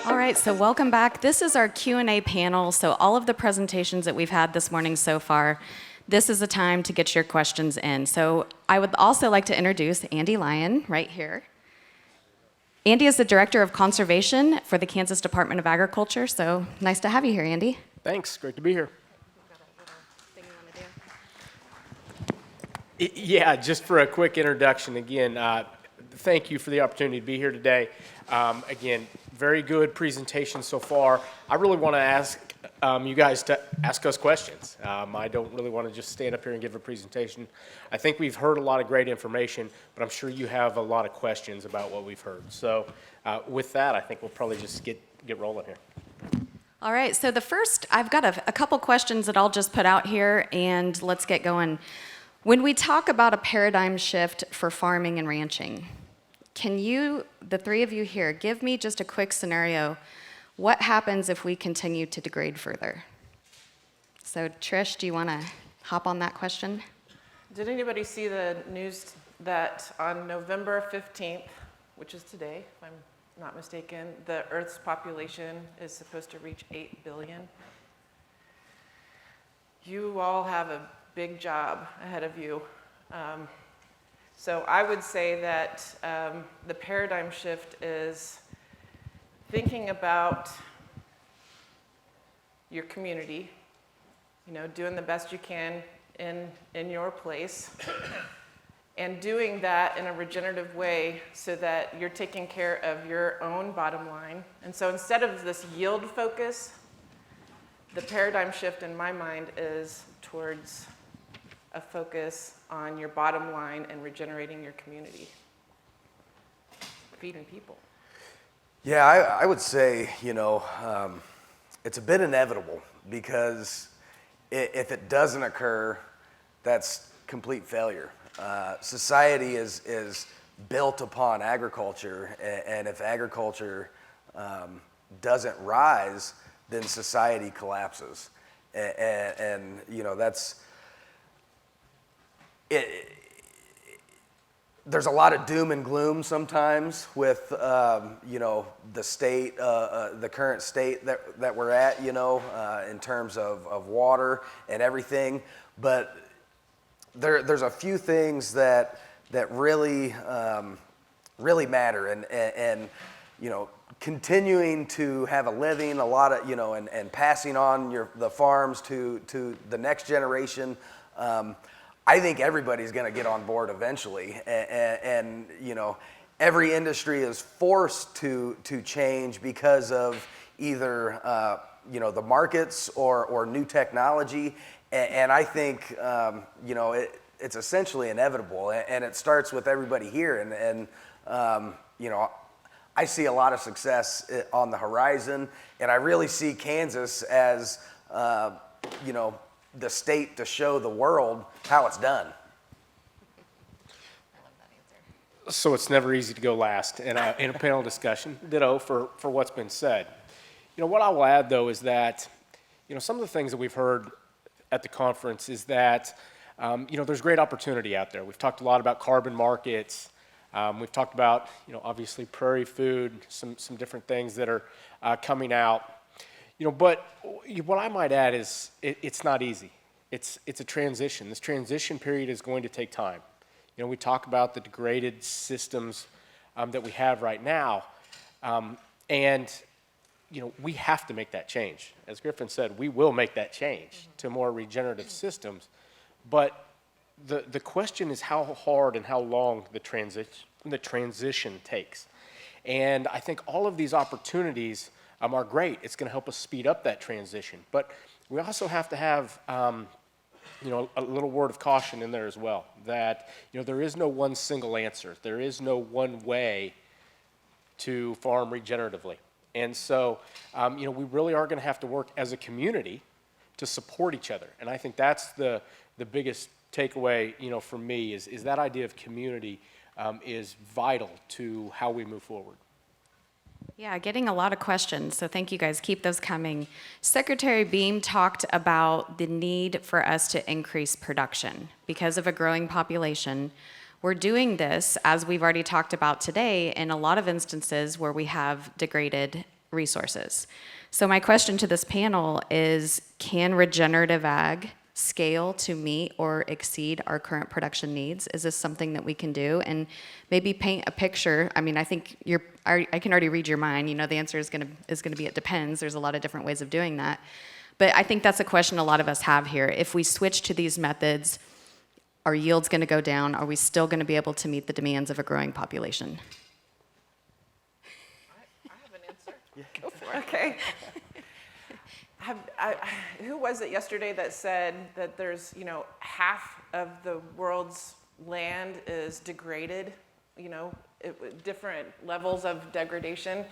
All right, so welcome back. This is our Q&A panel. So all of the presentations that we've had this morning so far, this is the time to get your questions in. So I would also like to introduce Andy Lyon right here. Andy is the Director of Conservation for the Kansas Department of Agriculture. So nice to have you here, Andy. Thanks, great to be here. Yeah, just for a quick introduction, again, thank you for the opportunity to be here today. Again, very good presentation so far. I really want to ask you guys to ask us questions. I don't really want to just stand up here and give a presentation. I think we've heard a lot of great information, but I'm sure you have a lot of questions about what we've heard. So with that, I think we'll probably just get rolling here. All right, so the first, I've got a couple questions that I'll just put out here, and let's get going. When we talk about a paradigm shift for farming and ranching, can you, the three of you here, give me just a quick scenario? What happens if we continue to degrade further? So Trish, do you want to hop on that question? Did anybody see the news that on November 15th, which is today, if I'm not mistaken, the Earth's population is supposed to reach 8 billion? You all have a big job ahead of you. So I would say that the paradigm shift is thinking about your community, doing the best you can in your place, and doing that in a regenerative way so that you're taking care of your own bottom line. And so instead of this yield focus, the paradigm shift in my mind is towards a focus on your bottom line and regenerating your community, feeding people. Yeah, I would say, it's a bit inevitable because if it doesn't occur, that's complete failure. Society is built upon agriculture, and if agriculture doesn't rise, then society collapses. And that's... There's a lot of doom and gloom sometimes with, the state, the current state that we're at, in terms of water and everything. But there's a few things that really, really matter. And continuing to have a living, a lot of, and passing on the farms to the next generation. I think everybody's going to get on board eventually, and every industry is forced to change because of either the markets or new technology, and I think it's essentially inevitable, and it starts with everybody here, and I see a lot of success on the horizon, and I really see Kansas as the state to show the world how it's done. So it's never easy to go last in a panel discussion. Ditto for what's been said. What I will add, though, is that some of the things that we've heard at the conference is that there's great opportunity out there. We've talked a lot about carbon markets. We've talked about obviously PrairieFood, some different things that are coming out. But what I might add is it's not easy. It's a transition. This transition period is going to take time. We talk about the degraded systems that we have right now, and we have to make that change. As Griffin said, we will make that change to more regenerative systems. But the question is how hard and how long the transition takes. And I think all of these opportunities are great. It's going to help us speed up that transition. But we also have to have a little word of caution in there as well, that there is no one single answer. There is no one way to farm regeneratively. And so we really are going to have to work as a community to support each other. And I think that's the biggest takeaway for me is that idea of community is vital to how we move forward. Yeah, getting a lot of questions, so thank you guys. Keep those coming. Secretary Beam talked about the need for us to increase production because of a growing population. We're doing this, as we've already talked about today, in a lot of instances where we have degraded resources. So my question to this panel is, can regenerative ag scale to meet or exceed our current production needs? Is this something that we can do? And maybe paint a picture. I mean, I think I can already read your mind. You know, the answer is gonna be it depends. There's a lot of different ways of doing that. But I think that's a question a lot of us have here. If we switch to these methods, are yields gonna go down? Are we still gonna be able to meet the demands of a growing population? I have an answer. Yeah. Go for it. Okay. Who was it yesterday that said that there's, half of the world's land is degraded, different levels of degradation?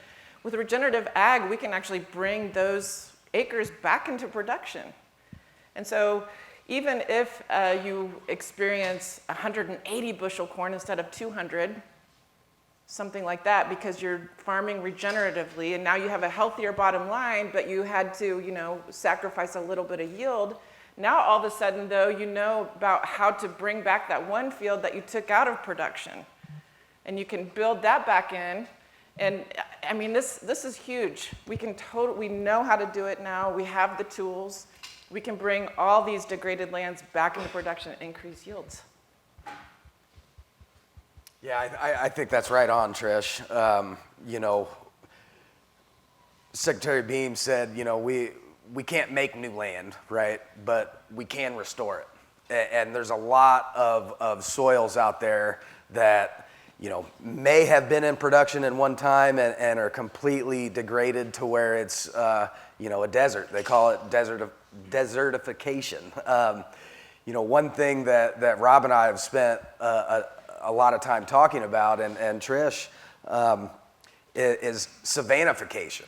With regenerative ag, we can actually bring those acres back into production. And so even if you experience 180 bushel corn instead of 200, something like that, because you're farming regeneratively and now you have a healthier bottom line, but you had to, sacrifice a little bit of yield. Now all of a sudden, though, you know about how to bring back that one field that you took out of production. And you can build that back in. And I mean, this is huge. We know how to do it now. We have the tools. We can bring all these degraded lands back into production and increase yields. Yeah, I think that's right on, Trish. Secretary Beam said, we can't make new land, right? But we can restore it. And there's a lot of soils out there that, may have been in production at one time and are completely degraded to where it's, a desert. They call it desertification. One thing that Rob and I have spent a lot of time talking about, and Trish, is savannification,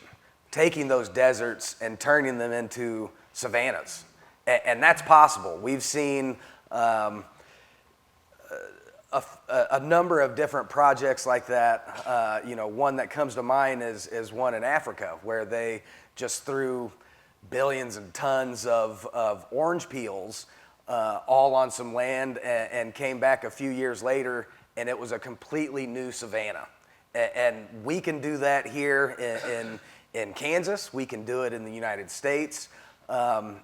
taking those deserts and turning them into savannas. And that's possible. We've seen a number of different projects like that. One that comes to mind is one in Africa, where they just threw billions of tons of orange peels all on some land and came back a few years later, and it was a completely new savanna. And we can do that here in Kansas. We can do it in the United States. That's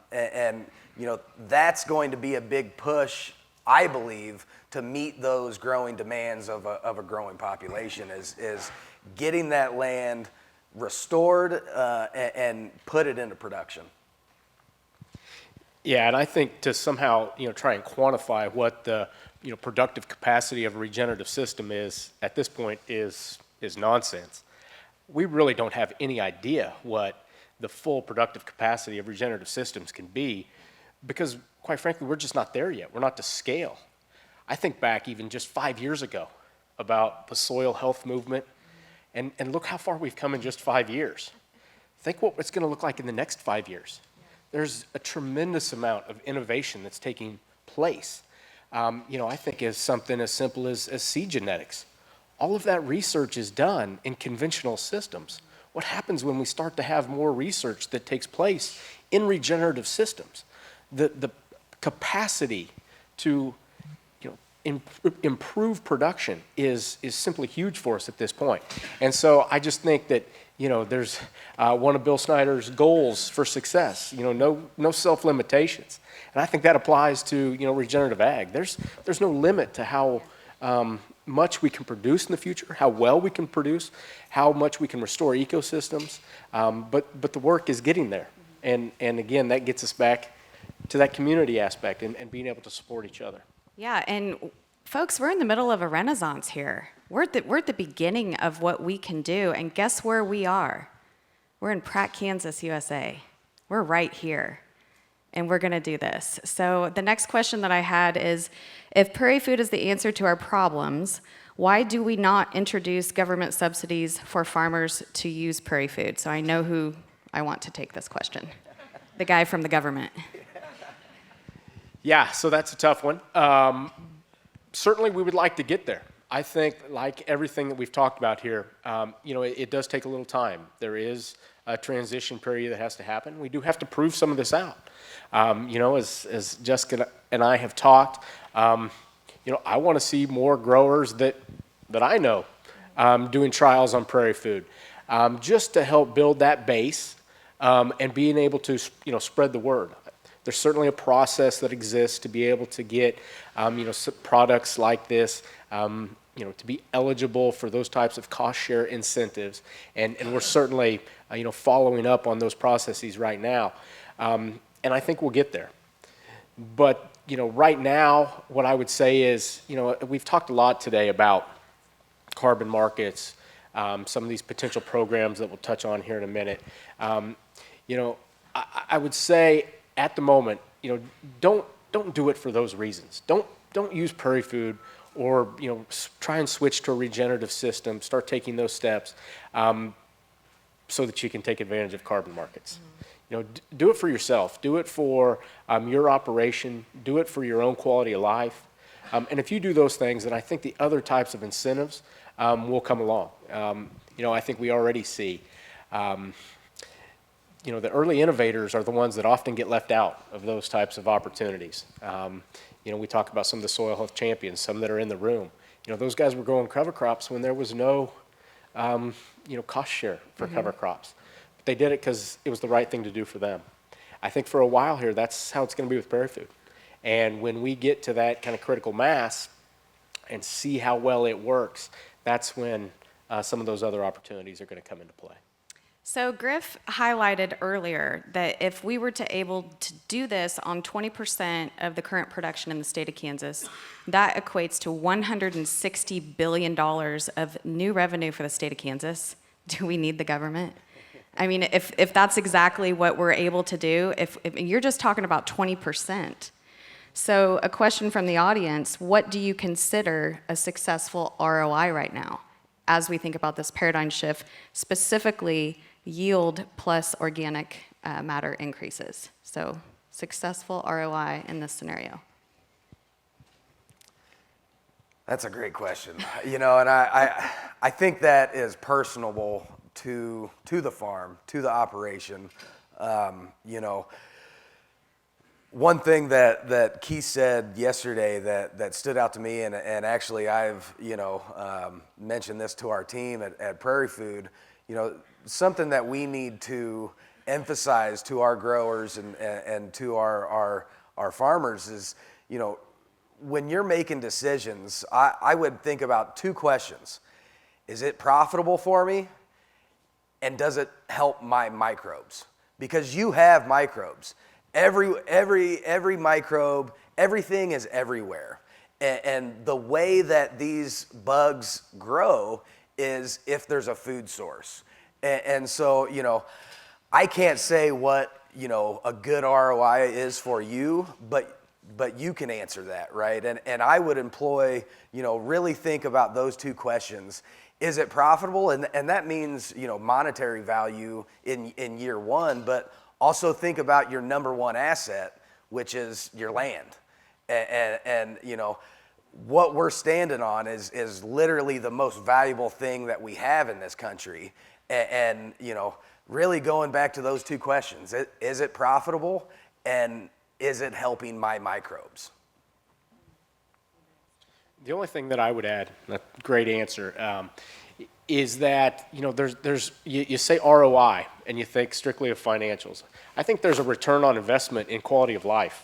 going to be a big push, I believe, to meet those growing demands of a growing population, is getting that land restored and put it into production. Yeah, and I think to somehow, try and quantify what the, productive capacity of a regenerative system is at this point is nonsense. We really don't have any idea what the full productive capacity of regenerative systems can be, because quite frankly, we're just not there yet. We're not to scale. I think back even just 5 years ago about the soil health movement, and look how far we've come in just 5 years. Think what it's going to look like in the next 5 years. There's a tremendous amount of innovation that's taking place. I think as something as simple as seed genetics. All of that research is done in conventional systems. What happens when we start to have more research that takes place in regenerative systems? The capacity to improve production is simply huge for us at this point. And so I just think that there's one of Bill Snyder's goals for success, no self-limitations. And I think that applies to, regenerative ag. There's no limit to how much we can produce in the future, how well we can produce, how much we can restore ecosystems. But the work is getting there. And again, that gets us back to that community aspect and being able to support each other. Yeah, and folks, we're in the middle of a renaissance here. We're at the beginning of what we can do, and guess where we are? We're in Pratt, Kansas, USA. We're right here, and we're gonna do this. So the next question that I had is, if PrairieFood is the answer to our problems, why do we not introduce government subsidies for farmers to use PrairieFood? So I know who I want to take this question. The guy from the government. Yeah, so that's a tough one. Certainly we would like to get there. I think, like everything that we've talked about here, it does take a little time. There is a transition period that has to happen. We do have to prove some of this out. As Jessica and I have talked, I want to see more growers that I know doing trials on PrairieFood. just to help build that base and being able to, spread the word. There's certainly a process that exists to be able to get, products like this, to be eligible for those types of cost share incentives. And we're certainly, following up on those processes right now. And I think we'll get there. But, right now, what I would say is, we've talked a lot today about carbon markets, some of these potential programs that we'll touch on here in a minute. I would say at the moment, don't do it for those reasons. Don't use PrairieFood or try and switch to a regenerative system. Start taking those steps so that you can take advantage of carbon markets. Do it for yourself. Do it for your operation. Do it for your own quality of life. And if you do those things, then I think the other types of incentives will come along. I think we already see. The early innovators are the ones that often get left out of those types of opportunities. We talk about some of the soil health champions, some that are in the room. Those guys were growing cover crops when there was no, cost share for cover crops. But they did it because it was the right thing to do for them. I think for a while here, that's how it's going to be with PrairieFood. And when we get to that kind of critical mass and see how well it works, that's when some of those other opportunities are going to come into play. So Griff highlighted earlier that if we were to able to do this on 20% of the current production in the state of Kansas, that equates to $160 billion of new revenue for the state of Kansas. Do we need the government? I mean, if that's exactly what we're able to do, if you're just talking about 20%. So a question from the audience, what do you consider a successful ROI right now as we think about this paradigm shift, specifically yield plus organic matter increases? So successful ROI in this scenario. That's a great question. And I think that is personable to the farm, to the operation. One thing that Keith said yesterday that stood out to me, and actually I've mentioned this to our team at PrairieFood, something that we need to emphasize to our growers and to our farmers is, when you're making decisions, I would think about two questions. Is it profitable for me? And does it help my microbes? Because you have microbes. Every microbe, everything is everywhere. And the way that these bugs grow is if there's a food source. And so, I can't say what, a good ROI is for you, but you can answer that, right? And I would employ, really think about those two questions. Is it profitable? And that means, monetary value in year one, but also think about your number one asset, which is your land. And what we're standing on is literally the most valuable thing that we have in this country. And really going back to those two questions, is it profitable and is it helping my microbes? The only thing that I would add, a great answer, is that, you say ROI and you think strictly of financials. I think there's a return on investment in quality of life.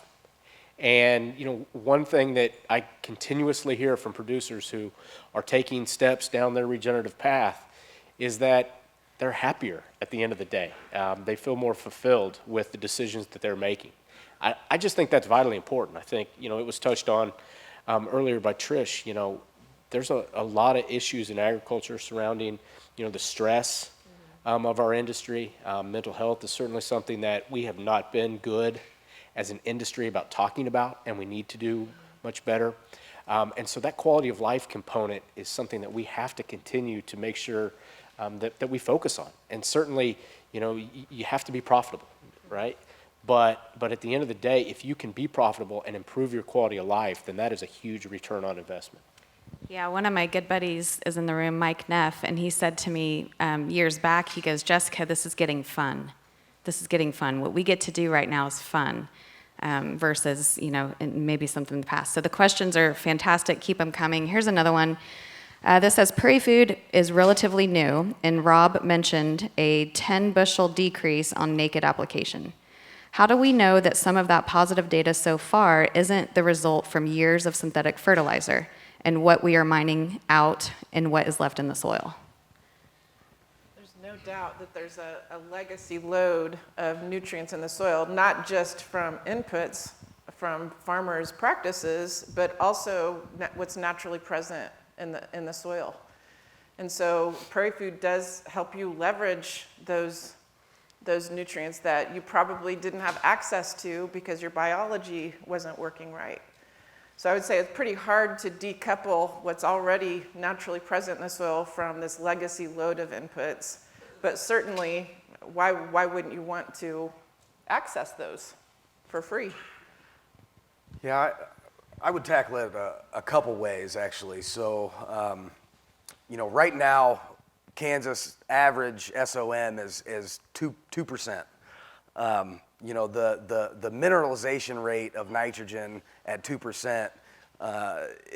And, one thing that I continuously hear from producers who are taking steps down their regenerative path is that they're happier at the end of the day. They feel more fulfilled with the decisions that they're making. I just think that's vitally important. I think, it was touched on earlier by Trish, there's a lot of issues in agriculture surrounding, the stress of our industry. Mental health is certainly something that we have not been good as an industry about talking about, and we need to do much better. And so that quality of life component is something that we have to continue to make sure that we focus on. And certainly, you have to be profitable, right? But at the end of the day, if you can be profitable and improve your quality of life, then that is a huge return on investment. Yeah, one of my good buddies is in the room, Mike Neff, and he said to me years back, he goes, Jessica, this is getting fun. This is getting fun. What we get to do right now is fun versus, maybe something in the past. So the questions are fantastic. Keep them coming. Here's another one. This says PrairieFood is relatively new, and Rob mentioned a 10 bushel decrease on naked application. How do we know that some of that positive data so far isn't the result from years of synthetic fertilizer and what we are mining out and what is left in the soil? There's no doubt that there's a legacy load of nutrients in the soil, not just from inputs from farmers' practices, but also what's naturally present in the soil. And so PrairieFood does help you leverage those nutrients that you probably didn't have access to because your biology wasn't working right. So I would say it's pretty hard to decouple what's already naturally present in the soil from this legacy load of inputs. But certainly, why wouldn't you want to access those for free? Yeah, I would tackle it a couple ways, actually. So, right now, Kansas average SOM is 2%. The mineralization rate of nitrogen at 2%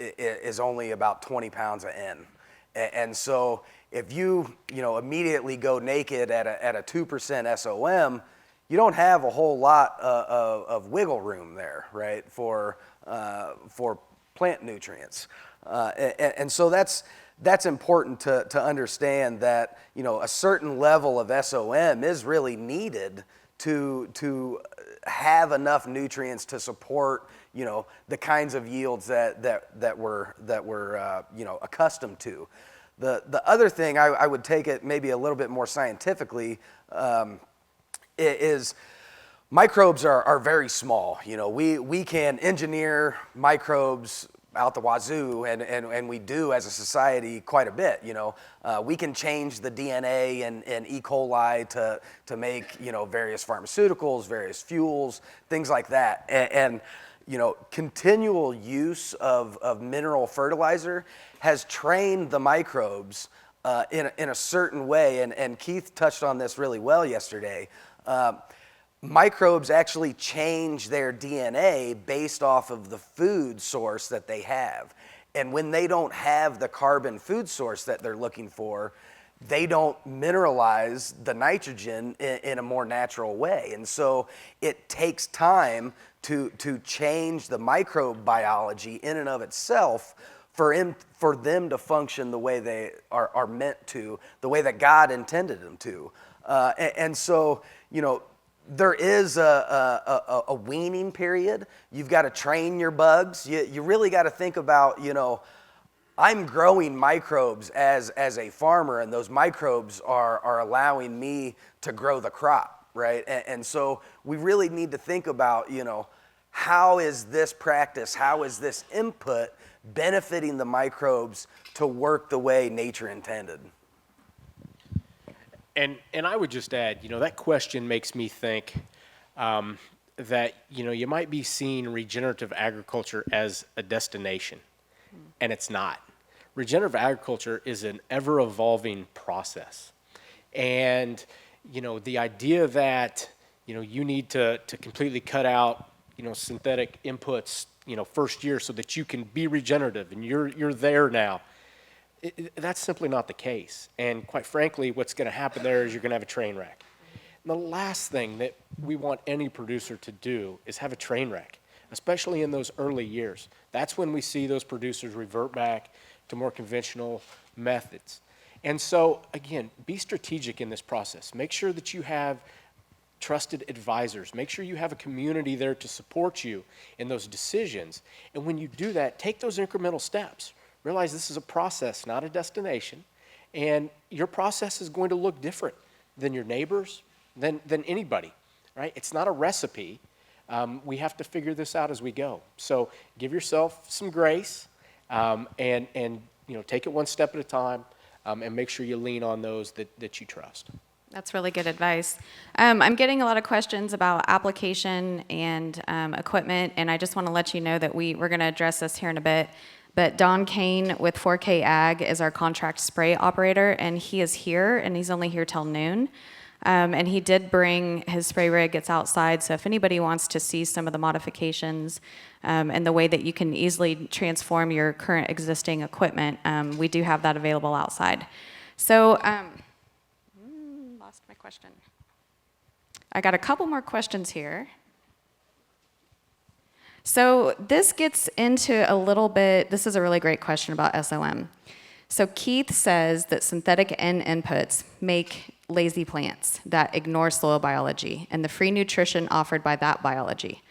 is only about 20 pounds of N. And so if you immediately go naked at a 2% SOM, you don't have a whole lot of wiggle room there, right, for plant nutrients. And so that's important to understand that, a certain level of SOM is really needed to have enough nutrients to support, the kinds of yields that we're accustomed to. The other thing I would take it maybe a little bit more scientifically is microbes are very small. We can engineer microbes out the wazoo, and we do as a society quite a bit. We can change the DNA and E. coli to make various pharmaceuticals, various fuels, things like that. And continual use of mineral fertilizer has trained the microbes in a certain way. And Keith touched on this really well yesterday. Microbes actually change their DNA based off of the food source that they have. And when they don't have the carbon food source that they're looking for, they don't mineralize the nitrogen in a more natural way. And so it takes time to change the microbe biology in and of itself for them to function the way they are meant to, the way that God intended them to. And so, there is a weaning period. You've got to train your bugs. You really got to think about, I'm growing microbes as a farmer, and those microbes are allowing me to grow the crop, right? And so we really need to think about, how is this practice, how is this input benefiting the microbes to work the way nature intended? And I would just add, that question makes me think that, you might be seeing regenerative agriculture as a destination, and it's not. Regenerative agriculture is an ever-evolving process. And, the idea that, you need to completely cut out, synthetic inputs, first year so that you can be regenerative and you're there now. That's simply not the case. And quite frankly, what's going to happen there is you're going to have a train wreck. And the last thing that we want any producer to do is have a train wreck, especially in those early years. That's when we see those producers revert back to more conventional methods. And so, again, be strategic in this process. Make sure that you have trusted advisors. Make sure you have a community there to support you in those decisions. And when you do that, take those incremental steps. Realize this is a process, not a destination, and your process is going to look different than your neighbors, than anybody, right? It's not a recipe. We have to figure this out as we go. So give yourself some grace, and take it one step at a time, and make sure you lean on those that you trust. That's really good advice. I'm getting a lot of questions about application and equipment, and I just want to let you know that we're going to address this here in a bit. But Don Kane with 4K Ag is our contract spray operator, and he is here, and he's only here till noon. And he did bring his spray rig. It's outside, so if anybody wants to see some of the modifications and the way that you can easily transform your current existing equipment, we do have that available outside. So, lost my question. I got a couple more questions here. So this gets into a little bit, this is a really great question about SOM. So Keith says that synthetic N inputs make lazy plants that ignore soil biology and the free nutrition offered by that biology.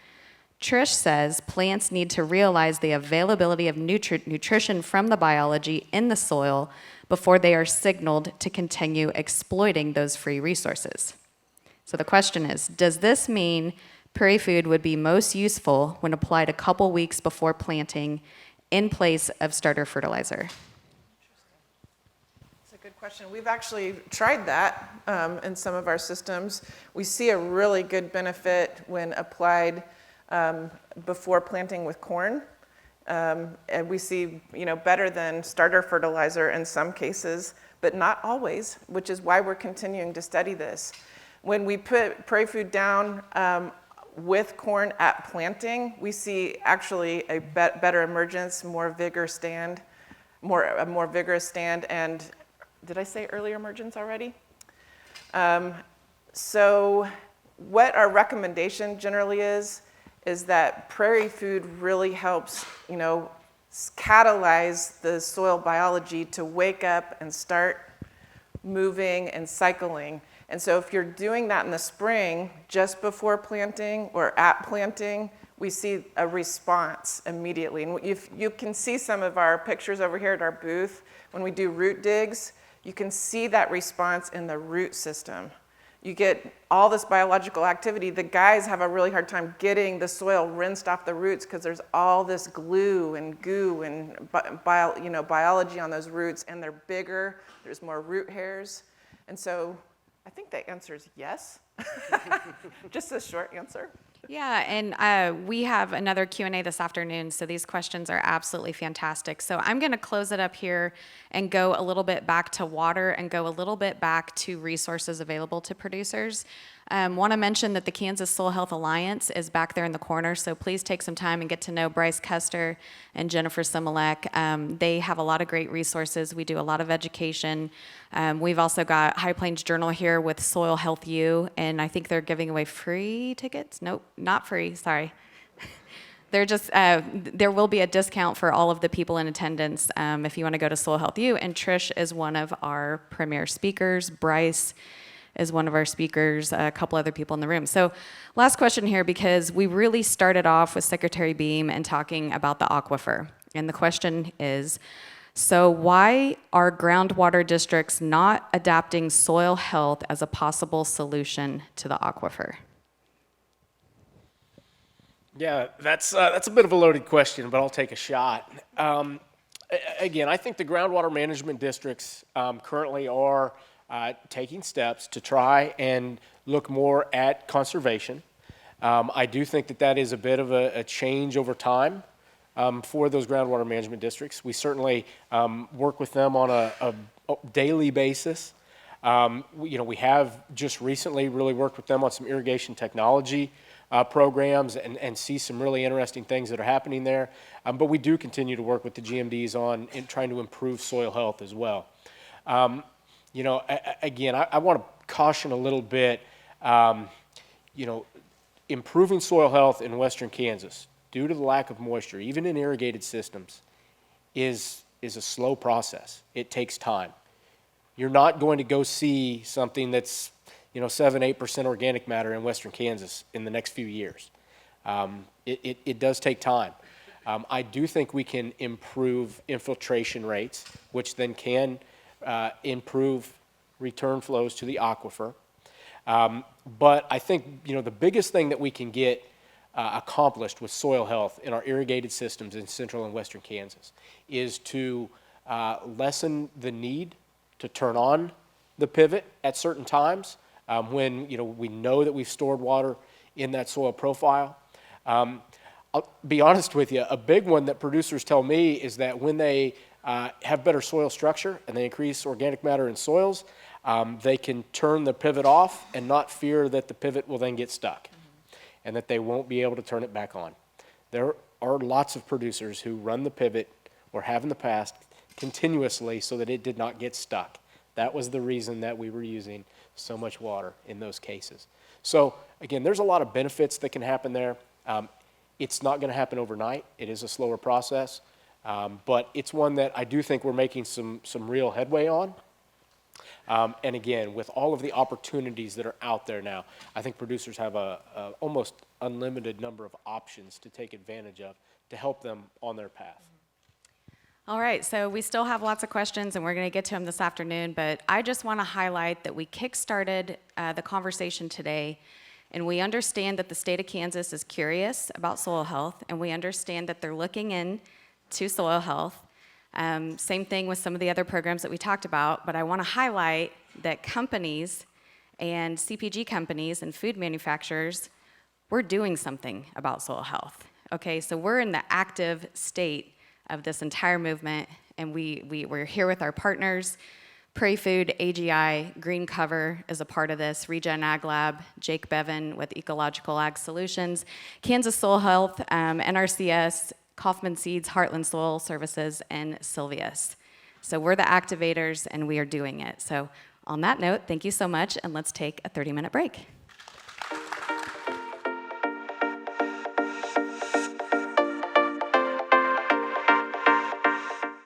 Trish says plants need to realize the availability of nutrition from the biology in the soil before they are signaled to continue exploiting those free resources. So the question is, does this mean PrairieFood would be most useful when applied a couple weeks before planting in place of starter fertilizer? That's a good question. We've actually tried that in some of our systems. We see a really good benefit when applied before planting with corn. And we see, better than starter fertilizer in some cases, but not always, which is why we're continuing to study this. When we put PrairieFood down with corn at planting, we see actually a better emergence, more vigor stand, a more vigorous stand, and did I say earlier emergence already? So what our recommendation generally is that PrairieFood really helps, catalyze the soil biology to wake up and start moving and cycling. And so if you're doing that in the spring, just before planting or at planting, we see a response immediately. And if you can see some of our pictures over here at our booth, when we do root digs, you can see that response in the root system. You get all this biological activity. The guys have a really hard time getting the soil rinsed off the roots because there's all this glue and goo and biology on those roots, and they're bigger. There's more root hairs. And so I think the answer is yes. Just a short answer. Yeah, and we have another Q&A this afternoon, so these questions are absolutely fantastic. So I'm going to close it up here and go a little bit back to water and go a little bit back to resources available to producers. Want to mention that the Kansas Soil Health Alliance is back there in the corner, so please take some time and get to know Bryce Custer and Jennifer Similek. They have a lot of great resources. We do a lot of education. We've also got High Plains Journal here with Soil Health U, and I think they're giving away free tickets. Nope, not free, sorry. They're just, there will be a discount for all of the people in attendance if you want to go to Soil Health U, and Trish is one of our premier speakers. Bryce is one of our speakers, a couple other people in the room. So last question here, because we really started off with Secretary Beam and talking about the aquifer. And the question is, so why are groundwater districts not adapting soil health as a possible solution to the aquifer? Yeah, that's a bit of a loaded question, but I'll take a shot. Again, I think the groundwater management districts currently are taking steps to try and look more at conservation. I do think that is a bit of a change over time for those groundwater management districts. We certainly work with them on a daily basis. We have just recently really worked with them on some irrigation technology programs and see some really interesting things that are happening there. But we do continue to work with the GMDs on trying to improve soil health as well. Again, I want to caution a little bit, improving soil health in western Kansas due to the lack of moisture, even in irrigated systems, is a slow process. It takes time. You're not going to go see something that's 7-8% organic matter in western Kansas in the next few years. It does take time. I do think we can improve infiltration rates, which then can improve return flows to the aquifer. But I think the biggest thing that we can get accomplished with soil health in our irrigated systems in central and western Kansas is to lessen the need to turn on the pivot at certain times when we know that we've stored water in that soil profile. I'll be honest with you, a big one that producers tell me is that when they have better soil structure and they increase organic matter in soils, they can turn the pivot off and not fear that the pivot will then get stuck and that they won't be able to turn it back on. There are lots of producers who run the pivot or have in the past continuously so that it did not get stuck. That was the reason that we were using so much water in those cases. So again, there's a lot of benefits that can happen there. It's not going to happen overnight. It is a slower process, but it's one that I do think we're making some real headway on. And again, with all of the opportunities that are out there now, I think producers have a almost unlimited number of options to take advantage of to help them on their path. All right, so we still have lots of questions, and we're going to get to them this afternoon, but I just want to highlight that we kickstarted the conversation today, and we understand that the state of Kansas is curious about soil health, and we understand that they're looking into soil health. Same thing with some of the other programs that we talked about, but I want to highlight that companies and CPG companies and food manufacturers, we're doing something about soil health. Okay, so we're in the active state of this entire movement, and we're here with our partners. PrairieFood, AGI, Green Cover is a part of this, Regen Ag Lab, Jake Bevan with Ecological Ag Solutions, Kansas Soil Health, NRCS, Kaufman Seeds, Heartland Soil Services, and Sylvius. So we're the activators, and we are doing it. So on that note, thank you so much, and let's take a 30-minute break.